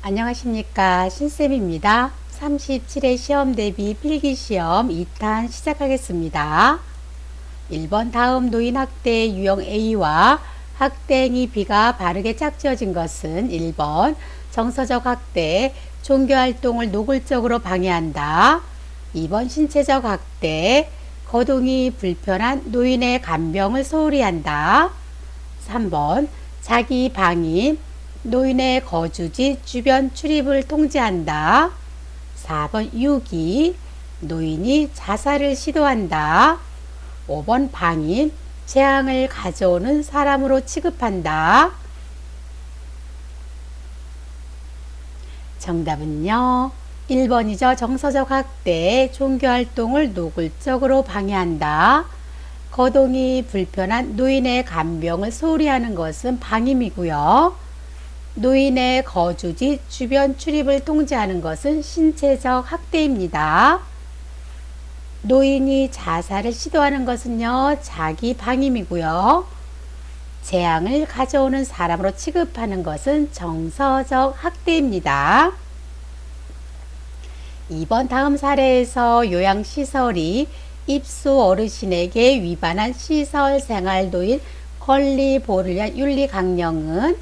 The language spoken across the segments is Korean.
안녕하십니까, 신쌤입니다. 37회 시험 대비 필기시험 2탄 시작하겠습니다. 1번 다음 노인학대 유형 A와 학대행위 B가 바르게 짝지어진 것은 1번 정서적 학대, 종교활동을 노골적으로 방해한다. 2번 신체적 학대, 거동이 불편한 노인의 간병을 소홀히 한다. 3번 자기 방임, 노인의 거주지 주변 출입을 통제한다. 4번 유기, 노인이 자살을 시도한다. 5번 방임, 재앙을 가져오는 사람으로 취급한다. 정답은요, 1번이죠. 정서적 학대, 종교활동을 노골적으로 방해한다. 거동이 불편한 노인의 간병을 소홀히 하는 것은 방임이고요. 노인의 거주지 주변 출입을 통제하는 것은 신체적 학대입니다. 노인이 자살을 시도하는 것은요, 자기 방임이고요. 재앙을 가져오는 사람으로 취급하는 것은 정서적 학대입니다. 2번 다음 사례에서 요양시설이 입소 어르신에게 위반한 시설 생활도인 권리 보호를 위한 윤리 강령은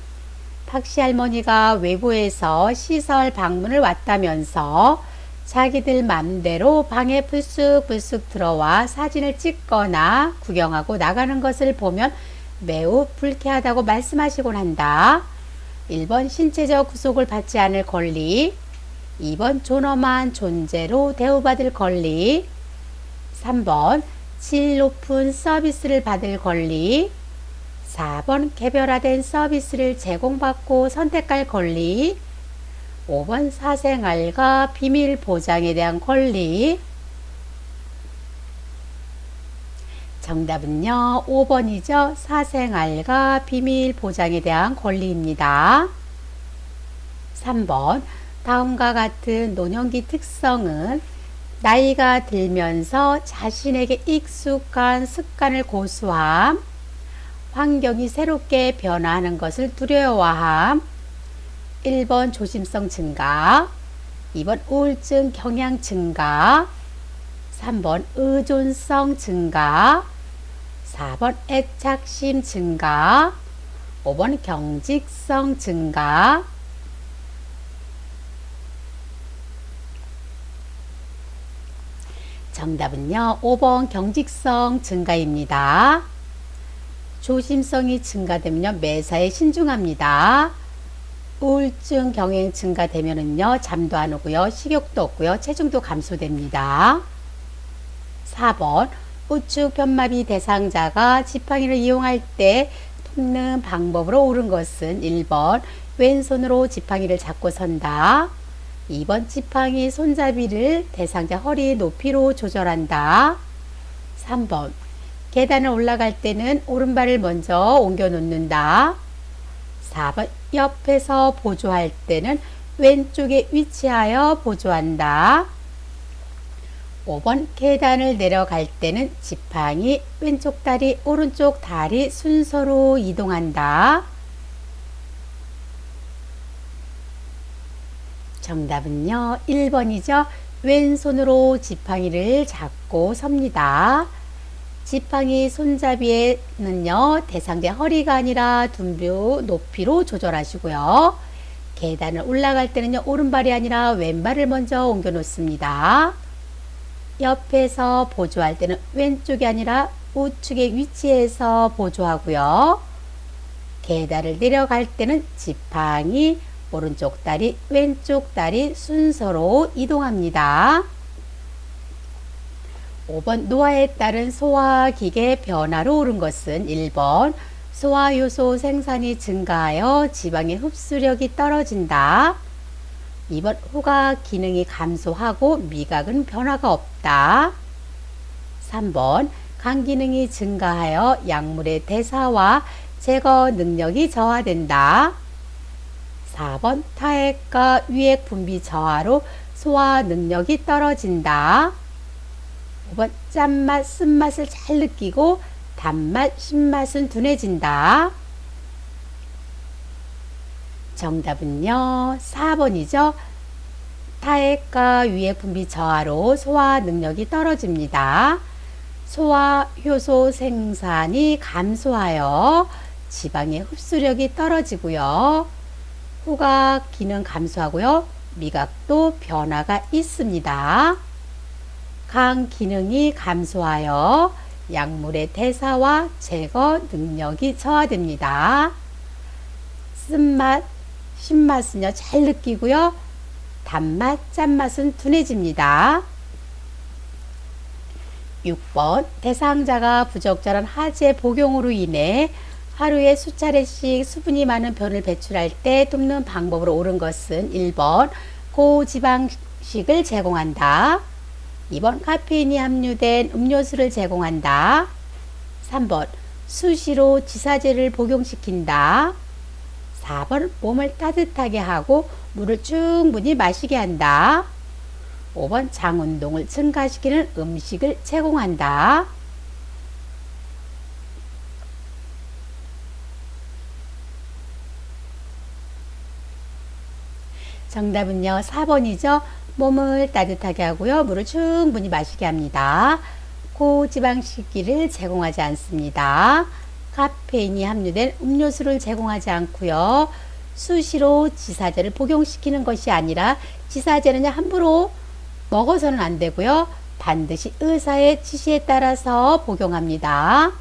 박씨 할머니가 외부에서 시설 방문을 왔다면서 자기들 맘대로 방에 불쑥불쑥 들어와 사진을 찍거나 구경하고 나가는 것을 보면 매우 불쾌하다고 말씀하시곤 한다. 1번 신체적 구속을 받지 않을 권리, 2번 존엄한 존재로 대우받을 권리, 3번 질 높은 서비스를 받을 권리, 4번 개별화된 서비스를 제공받고 선택할 권리, 5번 사생활과 비밀 보장에 대한 권리. 정답은요, 5번이죠. 사생활과 비밀 보장에 대한 권리입니다. 3번 다음과 같은 노년기 특성은 나이가 들면서 자신에게 익숙한 습관을 고수함, 환경이 새롭게 변화하는 것을 두려워함, 1번 조심성 증가, 2번 우울증 경향 증가, 3번 의존성 증가, 4번 애착심 증가, 5번 경직성 증가. 정답은요, 5번 경직성 증가입니다. 조심성이 증가되면요, 매사에 신중합니다. 우울증 경향 증가되면은요, 잠도 안 오고요, 식욕도 없고요, 체중도 감소됩니다. 4번 우측 편마비 대상자가 지팡이를 이용할 때 돕는 방법으로 옳은 것은 1번 왼손으로 지팡이를 잡고 선다. 2번 지팡이 손잡이를 대상자 허리 높이로 조절한다. 3번 계단을 올라갈 때는 오른발을 먼저 옮겨 놓는다. 4번 옆에서 보조할 때는 왼쪽에 위치하여 보조한다. 5번 계단을 내려갈 때는 지팡이 왼쪽 다리 오른쪽 다리 순서로 이동한다. 정답은요, 1번이죠. 왼손으로 지팡이를 잡고 섭니다. 지팡이 손잡이에는요, 대상자 허리가 아니라 둔부 높이로 조절하시고요. 계단을 올라갈 때는요, 오른발이 아니라 왼발을 먼저 옮겨 놓습니다. 옆에서 보조할 때는 왼쪽이 아니라 우측에 위치해서 보조하고요. 계단을 내려갈 때는 지팡이 오른쪽 다리 왼쪽 다리 순서로 이동합니다. 5번 노화에 따른 소화기계 변화로 옳은 것은 1번 소화효소 생산이 증가하여 지방의 흡수력이 떨어진다. 2번 후각 기능이 감소하고 미각은 변화가 없다. 3번 간 기능이 증가하여 약물의 대사와 제거 능력이 저하된다. 4번 타액과 유액 분비 저하로 소화 능력이 떨어진다. 5번 짠맛, 쓴맛을 잘 느끼고 단맛, 신맛은 둔해진다. 정답은요, 4번이죠. 타액과 위액 분비 저하로 소화 능력이 떨어집니다. 소화 효소 생산이 감소하여 지방의 흡수력이 떨어지고요. 후각 기능 감소하고요. 미각도 변화가 있습니다. 간 기능이 감소하여 약물의 대사와 제거 능력이 저하됩니다. 쓴맛, 신맛은요 잘 느끼고요. 단맛, 짠맛은 둔해집니다. 6번 대상자가 부적절한 하재 복용으로 인해 하루에 수차례씩 수분이 많은 변을 배출할 때 돕는 방법으로 옳은 것은 1번 고지방식을 제공한다. 2번 카페인이 함유된 음료수를 제공한다. 3번 수시로 지사제를 복용시킨다. 4번 몸을 따뜻하게 하고 물을 충분히 마시게 한다. 5번 장운동을 증가시키는 음식을 제공한다. 정답은요 4번이죠. 몸을 따뜻하게 하고요. 물을 충분히 마시게 합니다. 고지방식기를 제공하지 않습니다. 카페인이 함유된 음료수를 제공하지 않고요. 수시로 지사제를 복용시키는 것이 아니라 지사제는 함부로 먹어서는 안 되고요. 반드시 의사의 지시에 따라서 복용합니다.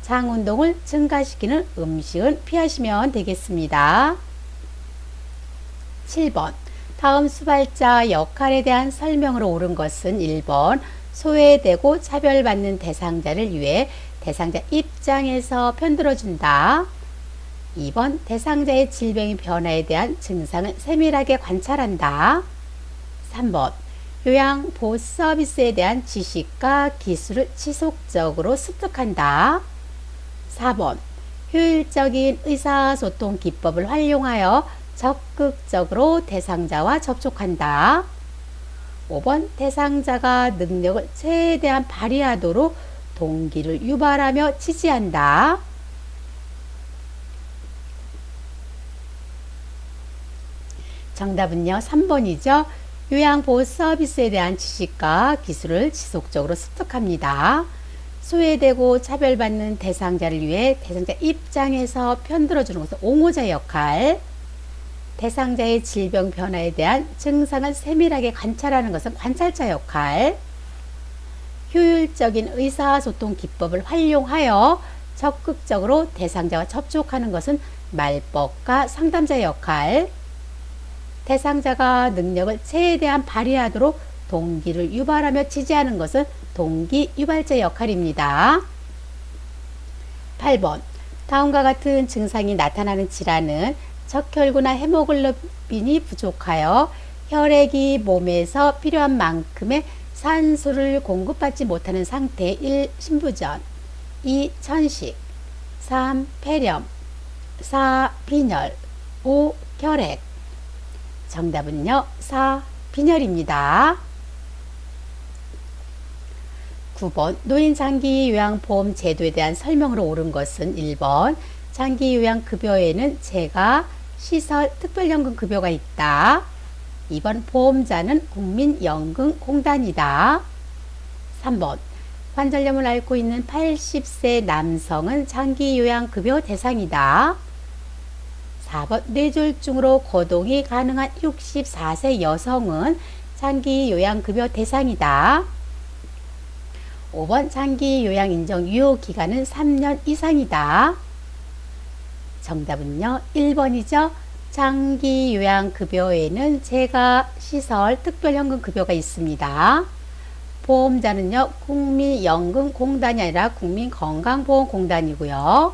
장 운동을 증가시키는 음식은 피하시면 되겠습니다. 7번 다음 수발자 역할에 대한 설명으로 옳은 것은 1번 소외되고 차별받는 대상자를 위해 대상자 입장에서 편들어준다. 2번 대상자의 질병의 변화에 대한 증상을 세밀하게 관찰한다. 3번 요양보호 서비스에 대한 지식과 기술을 지속적으로 습득한다. 4번 효율적인 의사소통 기법을 활용하여 적극적으로 대상자와 접촉한다. 5번 대상자가 능력을 최대한 발휘하도록 동기를 유발하며 지지한다. 정답은요 3번이죠. 요양보호 서비스에 대한 지식과 기술을 지속적으로 습득합니다. 소외되고 차별받는 대상자를 위해 대상자 입장에서 편들어주는 것은 옹호자 역할, 대상자의 질병 변화에 대한 증상을 세밀하게 관찰하는 것은 관찰자 역할, 효율적인 의사소통 기법을 활용하여 적극적으로 대상자와 접촉하는 것은 말법가 상담자 역할, 대상자가 능력을 최대한 발휘하도록 동기를 유발하며 지지하는 것은 동기 유발자 역할입니다. 8번 다음과 같은 증상이 나타나는 질환은 적혈구나 헤모글로빈이 부족하여 혈액이 몸에서 필요한 만큼의 산소를 공급받지 못하는 상태. 1. 신부전 2. 천식 3. 폐렴 4. 빈혈 5. 결핵. 정답은요 4. 빈혈입니다. 9번 노인장기요양보험 제도에 대한 설명으로 옳은 것은 1번 장기요양급여에는 재가, 시설, 특별연금급여가 있다. 2번 보험자는 국민연금공단이다. 3번 관절염을 앓고 있는 80세 남성은 장기요양급여 대상이다. 4번 뇌졸중으로 거동이 가능한 64세 여성은 장기요양급여 대상이다. 5번 장기요양 인정 유효기간은 3년 이상이다. 정답은요 1번이죠. 장기요양급여에는 재가, 시설, 특별연금급여가 있습니다. 보험자는요 국민연금공단이 아니라 국민건강보험공단이고요.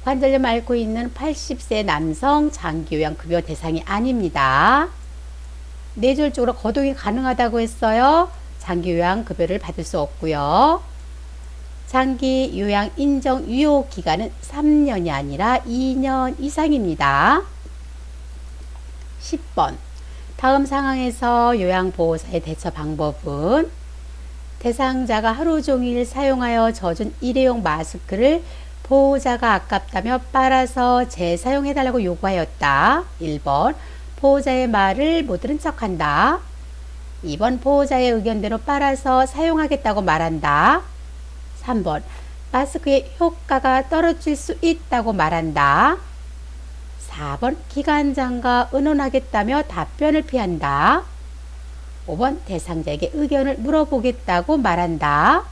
관절염 앓고 있는 80세 남성 장기요양급여 대상이 아닙니다. 뇌졸중으로 거동이 가능하다고 했어요. 장기요양급여를 받을 수 없고요. 장기요양 인정 유효기간은 3년이 아니라 2년 이상입니다. 10번 다음 상황에서 요양보호사의 대처 방법은 대상자가 하루 종일 사용하여 젖은 일회용 마스크를 보호자가 아깝다며 빨아서 재사용해달라고 요구하였다. 1번 보호자의 말을 못 들은 척한다. 2번 보호자의 의견대로 빨아서 사용하겠다고 말한다. 3번 마스크의 효과가 떨어질 수 있다고 말한다. 4번 기관장과 의논하겠다며 답변을 피한다. 5번 대상자에게 의견을 물어보겠다고 말한다.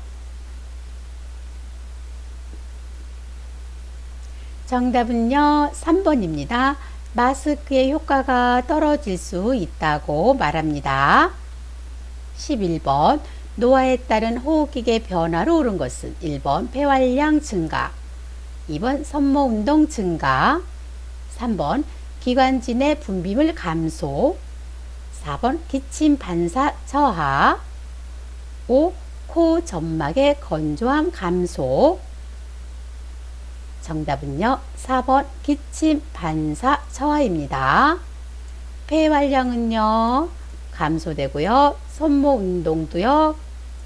정답은요 3번입니다. 마스크의 효과가 떨어질 수 있다고 말합니다. 11번 노화에 따른 호흡기계 변화로 오른 것은 1번 폐활량 증가, 2번 섬모운동 증가, 3번 기관진의 분비물 감소, 4번 기침 반사 저하, 5. 코 점막의 건조함 감소. 정답은요 4번 기침 반사 저하입니다. 폐활량은요 감소되고요. 손모 운동도요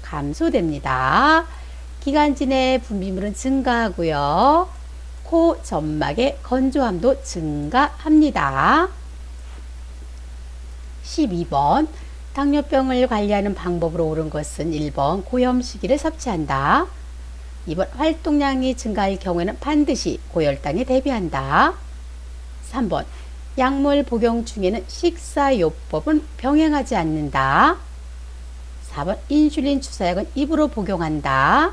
감소됩니다. 기관진의 분비물은 증가하고요. 코 점막의 건조함도 증가합니다. 12번 당뇨병을 관리하는 방법으로 옳은 것은 1번 고염식이를 섭취한다. 2번 활동량이 증가할 경우에는 반드시 고혈당에 대비한다. 3번 약물 복용 중에는 식사요법은 병행하지 않는다. 4번 인슐린 주사약은 입으로 복용한다.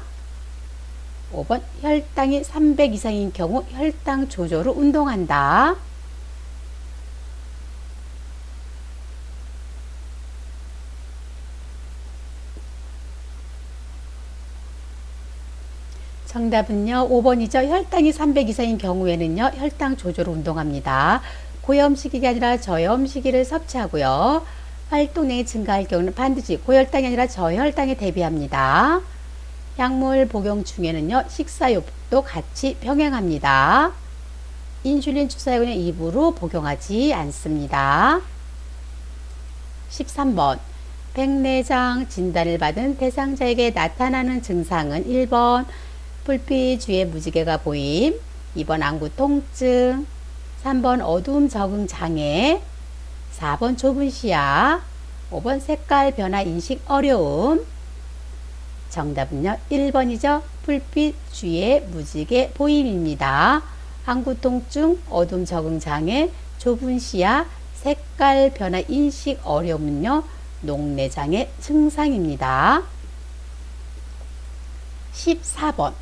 5번 혈당이 300 이상인 경우 혈당 조절로 운동한다. 정답은요 5번이죠. 혈당이 300 이상인 경우에는요 혈당 조절로 운동합니다. 고염식이 아니라 저염식이를 섭취하고요. 활동량이 증가할 경우는 반드시 고혈당이 아니라 저혈당에 대비합니다. 약물 복용 중에는요 식사요법도 같이 병행합니다. 인슐린 주사약은 입으로 복용하지 않습니다. 13번 백내장 진단을 받은 대상자에게 나타나는 증상은 1번 불빛 주위에 무지개가 보임, 2번 안구 통증, 3번 어두움 적응 장애, 4번 좁은 시야, 5번 색깔 변화 인식 어려움. 정답은요 1번이죠. 불빛 주위에 무지개 보임입니다. 안구 통증, 어두움 적응 장애, 좁은 시야, 색깔 변화 인식 어려움은요 녹내장의 증상입니다. 14번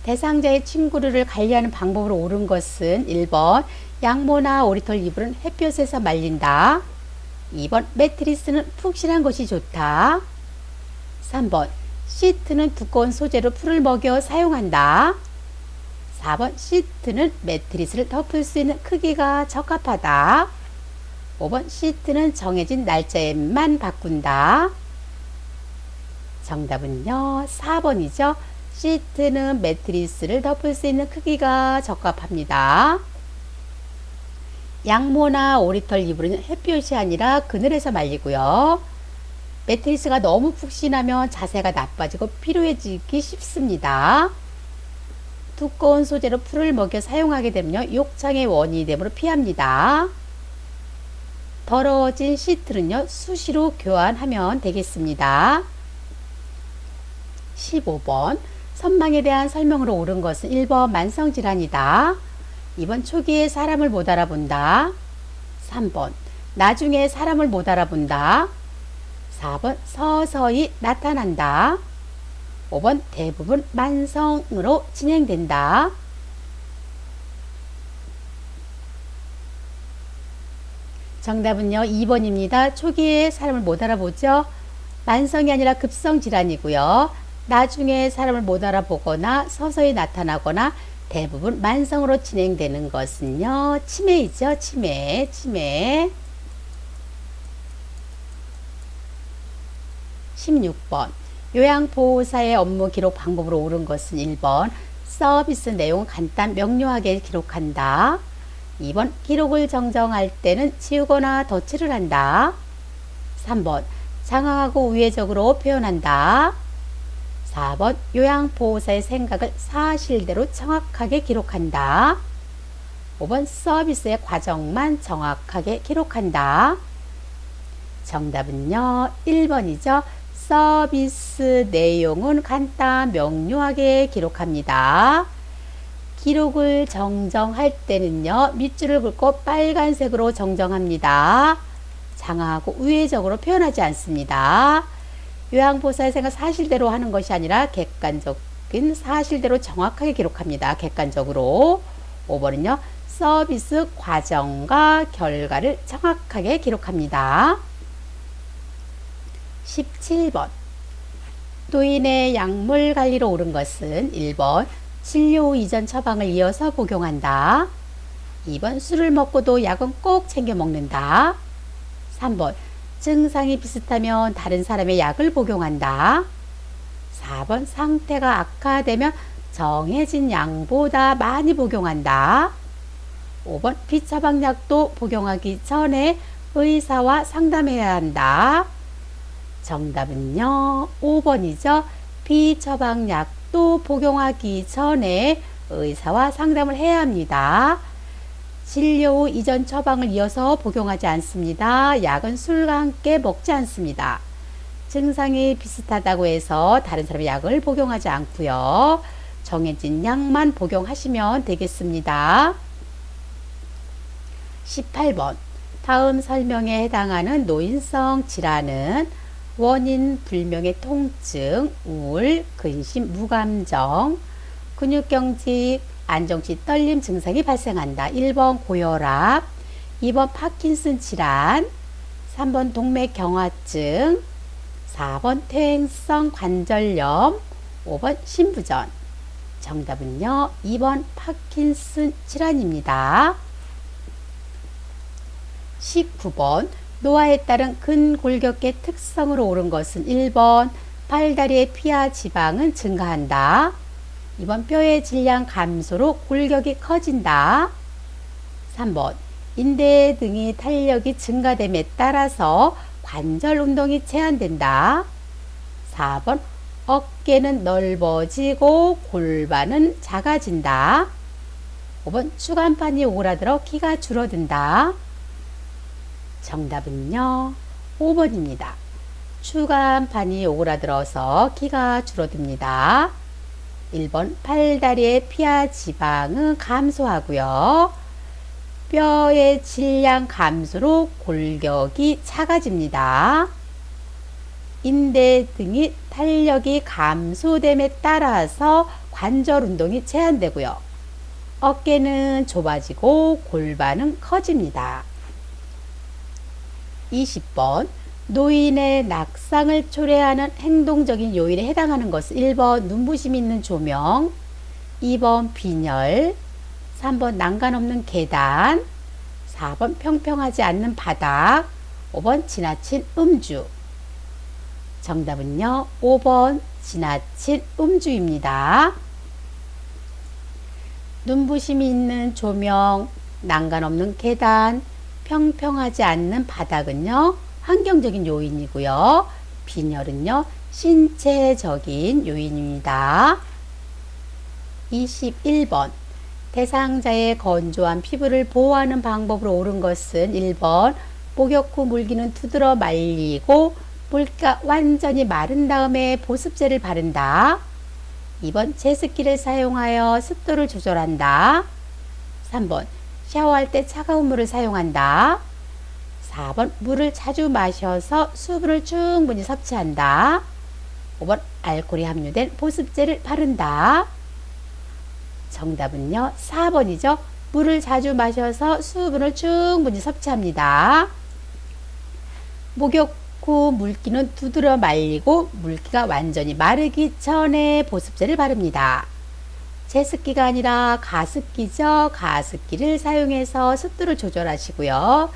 대상자의 친구를 관리하는 방법으로 옳은 것은 1번 양모나 오리털 이불은 햇볕에서 말린다. 2번 매트리스는 푹신한 것이 좋다. 3번 시트는 두꺼운 소재로 풀을 먹여 사용한다. 4번 시트는 매트리스를 덮을 수 있는 크기가 적합하다. 5번 시트는 정해진 날짜에만 바꾼다. 정답은요 4번이죠. 시트는 매트리스를 덮을 수 있는 크기가 적합합니다. 양모나 오리털 이불은 햇볕이 아니라 그늘에서 말리고요. 매트리스가 너무 푹신하면 자세가 나빠지고 피로해지기 쉽습니다. 두꺼운 소재로 풀을 먹여 사용하게 되면 욕창의 원인이 되므로 피합니다. 더러워진 시트는요 수시로 교환하면 되겠습니다. 15번 선망에 대한 설명으로 옳은 것은 1번 만성질환이다. 2번 초기에 사람을 못 알아본다. 3번 나중에 사람을 못 알아본다. 4번 서서히 나타난다. 5번 대부분 만성으로 진행된다. 정답은요 2번입니다. 초기에 사람을 못 알아보죠. 만성이 아니라 급성 질환이고요. 나중에 사람을 못 알아보거나 서서히 나타나거나 대부분 만성으로 진행되는 것은요 치매이죠. 치매. 16번 요양보호사의 업무 기록 방법으로 옳은 것은 1번 서비스 내용을 간단 명료하게 기록한다. 2번 기록을 정정할 때는 지우거나 덧칠을 한다. 3번 장황하고 우회적으로 표현한다. 4번 요양보호사의 생각을 사실대로 정확하게 기록한다. 5번 서비스의 과정만 정확하게 기록한다. 정답은요 1번이죠. 서비스 내용은 간단 명료하게 기록합니다. 기록을 정정할 때는요 밑줄을 긋고 빨간색으로 정정합니다. 장하고 우회적으로 표현하지 않습니다. 요양보호사의 생각 사실대로 하는 것이 아니라 객관적인 사실대로 정확하게 기록합니다. 객관적으로. 5번은요 서비스 과정과 결과를 정확하게 기록합니다. 17번 노인의 약물 관리로 옳은 것은 1번 진료 후 이전 처방을 이어서 복용한다. 2번 술을 먹고도 약은 꼭 챙겨 먹는다. 3번 증상이 비슷하면 다른 사람의 약을 복용한다. 4번 상태가 악화되면 정해진 양보다 많이 복용한다. 5번 비처방약도 복용하기 전에 의사와 상담해야 한다. 정답은요 5번이죠. 비처방약도 복용하기 전에 의사와 상담을 해야 합니다. 진료 후 이전 처방을 이어서 복용하지 않습니다. 약은 술과 함께 먹지 않습니다. 증상이 비슷하다고 해서 다른 사람의 약을 복용하지 않고요. 정해진 약만 복용하시면 되겠습니다. 18번 다음 설명에 해당하는 노인성 질환은 원인 불명의 통증, 우울, 근심, 무감정, 근육경직, 안정치, 떨림 증상이 발생한다. 1번 고혈압, 2번 파킨슨 질환, 3번 동맥경화증, 4번 퇴행성 관절염, 5번 심부전. 정답은요 2번 파킨슨 질환입니다. 19번 노화에 따른 근골격계 특성으로 옳은 것은 1번 팔다리의 피하 지방은 증가한다. 2번 뼈의 질량 감소로 골격이 커진다. 3번 인대 등의 탄력이 증가됨에 따라서 관절 운동이 제한된다. 4번 어깨는 넓어지고 골반은 작아진다. 5번 추간판이 오그라들어 키가 줄어든다. 정답은요 5번입니다. 추간판이 오그라들어서 키가 줄어듭니다. 1번 팔다리의 피하 지방은 감소하고요. 뼈의 질량 감소로 골격이 작아집니다. 인대 등이 탄력이 감소됨에 따라서 관절 운동이 제한되고요. 어깨는 좁아지고 골반은 커집니다. 20번 노인의 낙상을 초래하는 행동적인 요인에 해당하는 것은 1번 눈부심 있는 조명, 2번 빈혈, 3번 난간 없는 계단, 4번 평평하지 않는 바닥, 5번 지나친 음주. 정답은요 5번 지나친 음주입니다. 눈부심이 있는 조명, 난간 없는 계단, 평평하지 않는 바닥은요 환경적인 요인이고요. 빈혈은요 신체적인 요인입니다. 21번 대상자의 건조한 피부를 보호하는 방법으로 옳은 것은 1번 목욕 후 물기는 두드러 말리고 물기가 완전히 마른 다음에 보습제를 바른다. 2번 제습기를 사용하여 습도를 조절한다. 3번 샤워할 때 차가운 물을 사용한다. 4번 물을 자주 마셔서 수분을 충분히 섭취한다. 5번 알코올이 함유된 보습제를 바른다. 정답은요 4번이죠. 물을 자주 마셔서 수분을 충분히 섭취합니다. 목욕 후 물기는 두드려 말리고 물기가 완전히 마르기 전에 보습제를 바릅니다. 제습기가 아니라 가습기죠. 가습기를 사용해서 습도를 조절하시고요.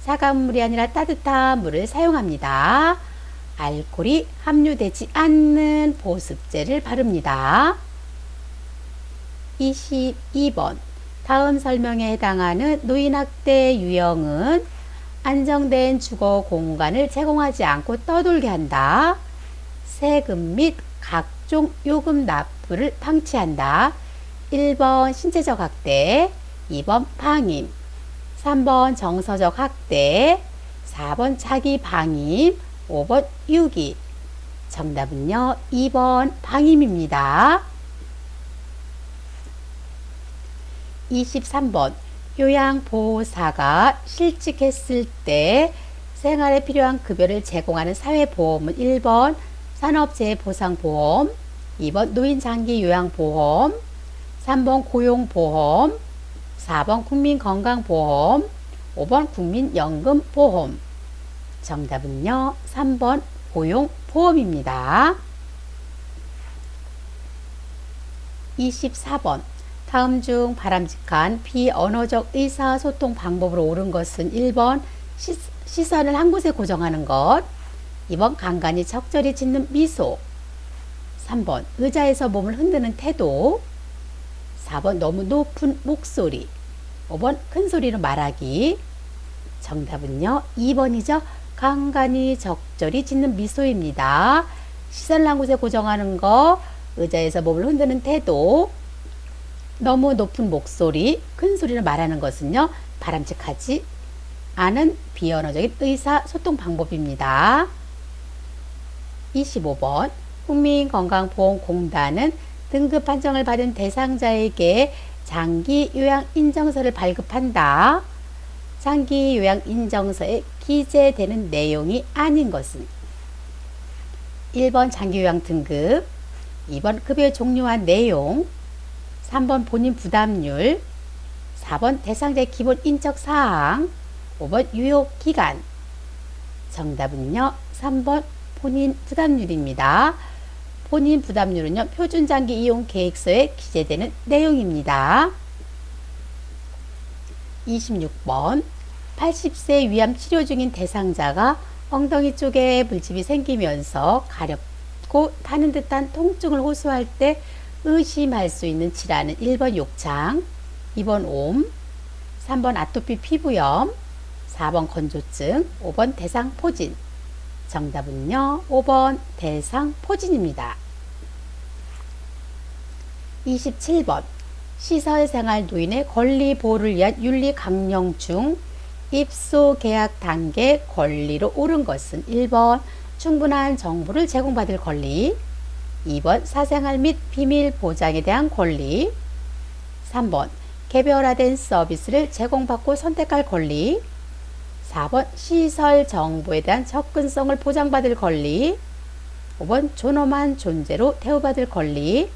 차가운 물이 아니라 따뜻한 물을 사용합니다. 알코올이 함유되지 않는 보습제를 바릅니다. 22번 다음 설명에 해당하는 노인학대 유형은 안정된 주거 공간을 제공하지 않고 떠돌게 한다. 세금 및 각종 요금 납부를 방치한다. 1번 신체적 학대, 2번 방임, 3번 정서적 학대, 4번 자기 방임, 5번 유기. 정답은요, 2번 방임입니다. 23번 요양보호사가 실직했을 때 생활에 필요한 급여를 제공하는 사회보험은 1번 산업재해보상보험, 2번 노인장기요양보험, 3번 고용보험, 4번 국민건강보험, 5번 국민연금보험. 정답은요, 3번 고용보험입니다. 24번 다음 중 바람직한 비언어적 의사소통 방법으로 옳은 것은 1번 시선을 한 곳에 고정하는 것, 2번 간간히 적절히 짓는 미소, 3번 의자에서 몸을 흔드는 태도, 4번 너무 높은 목소리, 5번 큰 소리로 말하기. 정답은요, 2번이죠. 간간히 적절히 짓는 미소입니다. 시선을 한 곳에 고정하는 거, 의자에서 몸을 흔드는 태도, 너무 높은 목소리, 큰 소리로 말하는 것은요, 바람직하지 않은 비언어적인 의사소통 방법입니다. 25번 국민건강보험공단은 등급 판정을 받은 대상자에게 장기요양인정서를 발급한다. 장기요양인정서에 기재되는 내용이 아닌 것은 1번 장기요양 등급, 2번 급여 종류와 내용, 3번 본인 부담률, 4번 대상자의 기본 인적 사항, 5번 유효 기간. 정답은요, 3번 본인 부담률입니다. 본인 부담률은요, 표준 장기 이용 계획서에 기재되는 내용입니다. 26번 80세 위암 치료 중인 대상자가 엉덩이 쪽에 물집이 생기면서 가렵고 타는 듯한 통증을 호소할 때 의심할 수 있는 질환은 1번 욕창, 2번 옴, 3번 아토피 피부염, 4번 건조증, 5번 대상포진. 정답은요, 5번 대상포진입니다. 27번 시설생활 노인의 권리 보호를 위한 윤리 강령 중 입소 계약 단계 권리로 옳은 것은 1번 충분한 정보를 제공받을 권리, 2번 사생활 및 비밀 보장에 대한 권리, 3번 개별화된 서비스를 제공받고 선택할 권리, 4번 시설 정보에 대한 접근성을 보장받을 권리, 5번 존엄한 존재로 대우받을 권리.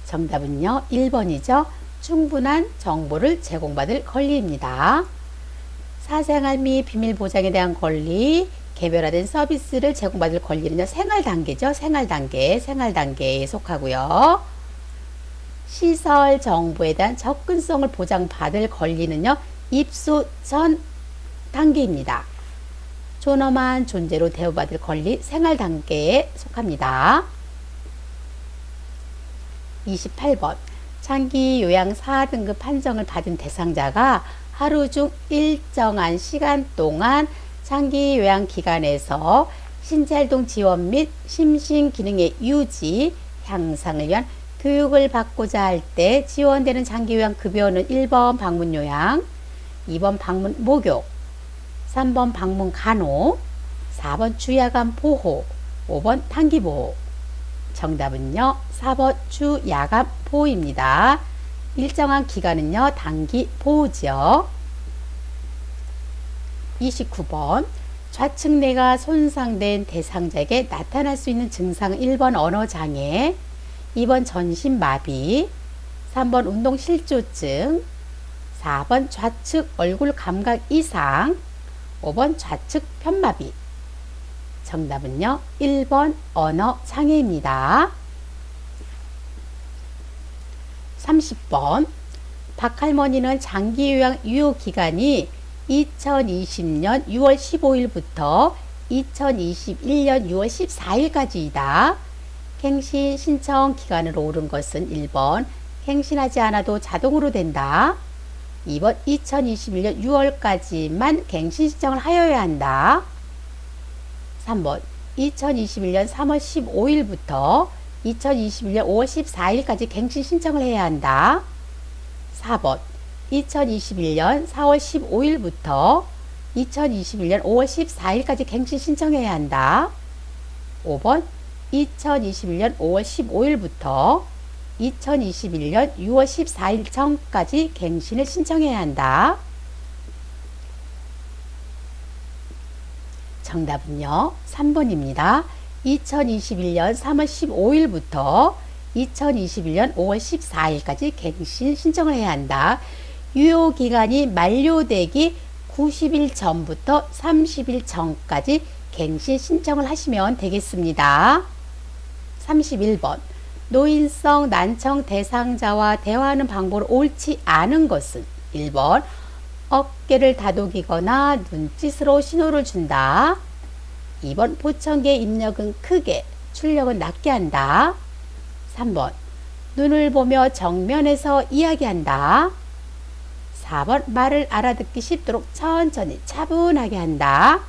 정답은요, 1번이죠. 충분한 정보를 제공받을 권리입니다. 사생활 및 비밀 보장에 대한 권리, 개별화된 서비스를 제공받을 권리는요, 생활단계죠. 생활단계에 속하고요. 시설 정보에 대한 접근성을 보장받을 권리는요, 입소 전 단계입니다. 존엄한 존재로 대우받을 권리, 생활단계에 속합니다. 28번 장기 요양 4등급 판정을 받은 대상자가 하루 중 일정한 시간 동안 장기 요양 기관에서 신체활동 지원 및 심신 기능의 유지, 향상을 위한 교육을 받고자 할 때 지원되는 장기 요양 급여는 1번 방문 요양, 2번 방문 목욕, 3번 방문 간호, 4번 주야간 보호, 5번 단기 보호. 정답은요, 4번 주야간 보호입니다. 일정한 기간은요, 단기 보호죠. 29번 좌측 뇌가 손상된 대상자에게 나타날 수 있는 증상은 1번 언어장애, 2번 전신마비, 3번 운동실조증, 4번 좌측 얼굴 감각 이상, 5번 좌측 편마비. 정답은요, 1번 언어장애입니다. 30번 박할머니는 장기요양 유효기간이 2020년 6월 15일부터 2021년 6월 14일까지이다. 갱신 신청 기간으로 옳은 것은 1번 갱신하지 않아도 자동으로 된다. 2번 2021년 6월까지만 갱신 신청을 하여야 한다. 3번 2021년 3월 15일부터 2021년 5월 14일까지 갱신 신청을 해야 한다. 4번 2021년 4월 15일부터 2021년 5월 14일까지 갱신 신청해야 한다. 5번 2021년 5월 15일부터 2021년 6월 14일 전까지 갱신을 신청해야 한다. 정답은요, 3번입니다. 2021년 3월 15일부터 2021년 5월 14일까지 갱신 신청을 해야 한다. 유효기간이 만료되기 90일 전부터 30일 전까지 갱신 신청을 하시면 되겠습니다. 31번 노인성 난청 대상자와 대화하는 방법으로 옳지 않은 것은 1번 어깨를 다독이거나 눈짓으로 신호를 준다. 2번 보청기의 입력은 크게, 출력은 낮게 한다. 3번 눈을 보며 정면에서 이야기한다. 4번 말을 알아듣기 쉽도록 천천히 차분하게 한다.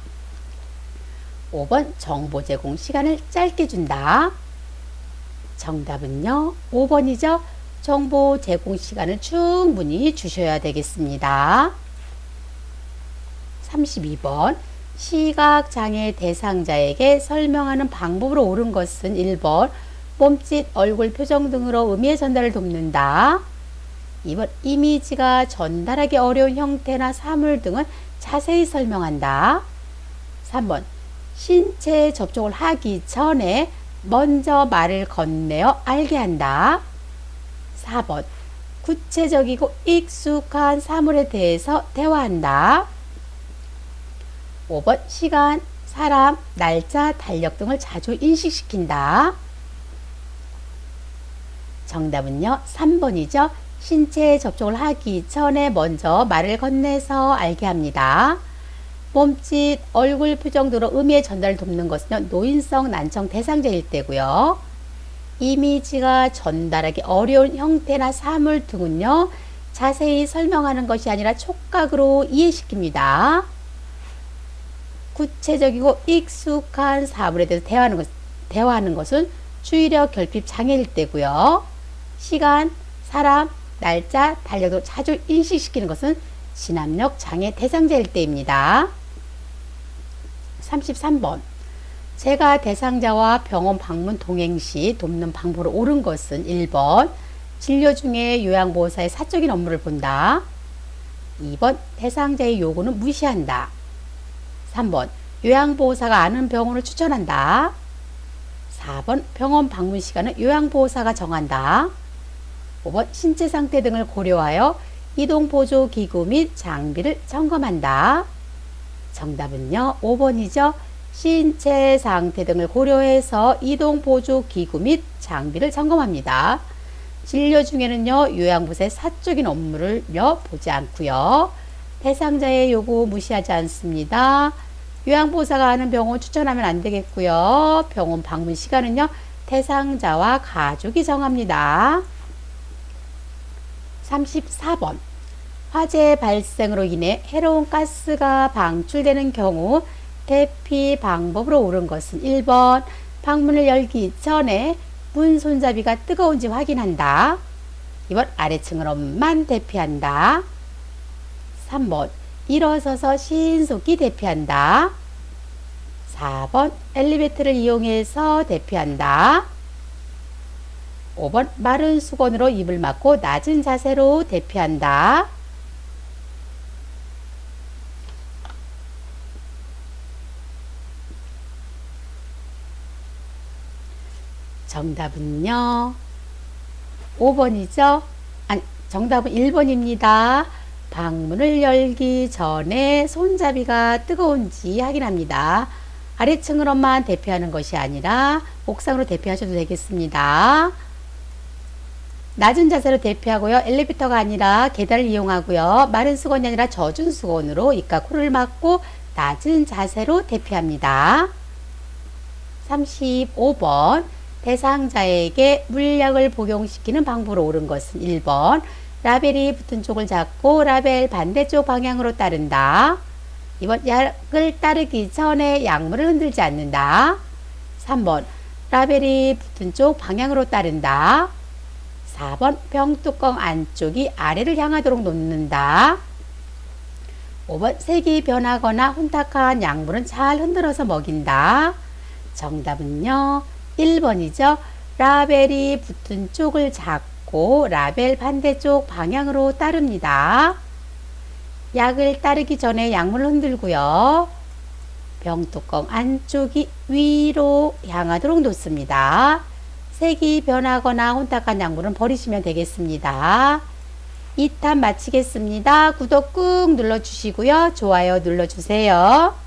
5번 정보 제공 시간을 짧게 준다. 정답은요, 5번이죠. 정보 제공 시간을 충분히 주셔야 되겠습니다. 32번 시각장애 대상자에게 설명하는 방법으로 옳은 것은 1번 몸짓, 얼굴 표정 등으로 의미의 전달을 돕는다. 2번 이미지가 전달하기 어려운 형태나 사물 등은 자세히 설명한다. 3번 신체 접촉을 하기 전에 먼저 말을 건네어 알게 한다. 4번 구체적이고 익숙한 사물에 대해서 대화한다. 5번 시간, 사람, 날짜, 달력 등을 자주 인식시킨다. 정답은요, 3번이죠. 신체 접촉을 하기 전에 먼저 말을 건네서 알게 합니다. 몸짓, 얼굴 표정 등으로 의미의 전달을 돕는 것은 노인성 난청 대상자일 때고요. 이미지가 전달하기 어려운 형태나 사물 등은요, 자세히 설명하는 것이 아니라 촉각으로 이해시킵니다. 구체적이고 익숙한 사물에 대해서 대화하는 것은 주의력 결핍 장애일 때고요. 시간, 사람, 날짜, 달력도 자주 인식시키는 것은 진압력 장애 대상자일 때입니다. 33번 제가 대상자와 병원 방문 동행 시 돕는 방법으로 옳은 것은 1번 진료 중에 요양보호사의 사적인 업무를 본다. 2번 대상자의 요구는 무시한다. 3번 요양보호사가 아는 병원을 추천한다. 4번 병원 방문 시간은 요양보호사가 정한다. 5번 신체 상태 등을 고려하여 이동보조기구 및 장비를 점검한다. 정답은요, 5번이죠. 신체 상태 등을 고려해서 이동보조기구 및 장비를 점검합니다. 진료 중에는요, 요양보호사의 사적인 업무를요, 보지 않고요. 대상자의 요구 무시하지 않습니다. 요양보호사가 아는 병원 추천하면 안 되겠고요. 병원 방문 시간은요, 대상자와 가족이 정합니다. 34번 화재 발생으로 인해 해로운 가스가 방출되는 경우 대피 방법으로 옳은 것은 1번 방문을 열기 전에 문 손잡이가 뜨거운지 확인한다. 2번 아래층으로만 대피한다. 3번 일어서서 신속히 대피한다. 4번 엘리베이터를 이용해서 대피한다. 5번 마른 수건으로 입을 막고 낮은 자세로 대피한다. 정답은요, 5번이죠. 아니, 정답은 1번입니다. 방문을 열기 전에 손잡이가 뜨거운지 확인합니다. 아래층으로만 대피하는 것이 아니라 옥상으로 대피하셔도 되겠습니다. 낮은 자세로 대피하고요. 엘리베이터가 아니라 계단을 이용하고요. 마른 수건이 아니라 젖은 수건으로 입과 코를 막고 낮은 자세로 대피합니다. 35번 대상자에게 물약을 복용시키는 방법으로 옳은 것은 1번 라벨이 붙은 쪽을 잡고 라벨 반대쪽 방향으로 따른다. 2번 약을 따르기 전에 약물을 흔들지 않는다. 3번 라벨이 붙은 쪽 방향으로 따른다. 4번 병뚜껑 안쪽이 아래를 향하도록 놓는다. 5번 색이 변하거나 혼탁한 약물은 잘 흔들어서 먹인다. 정답은요 1번이죠. 라벨이 붙은 쪽을 잡고 라벨 반대쪽 방향으로 따릅니다. 약을 따르기 전에 약물을 흔들고요. 병뚜껑 안쪽이 위로 향하도록 놓습니다. 색이 변하거나 혼탁한 약물은 버리시면 되겠습니다. 2탄 마치겠습니다. 구독 꾹 눌러주시고요. 좋아요 눌러주세요.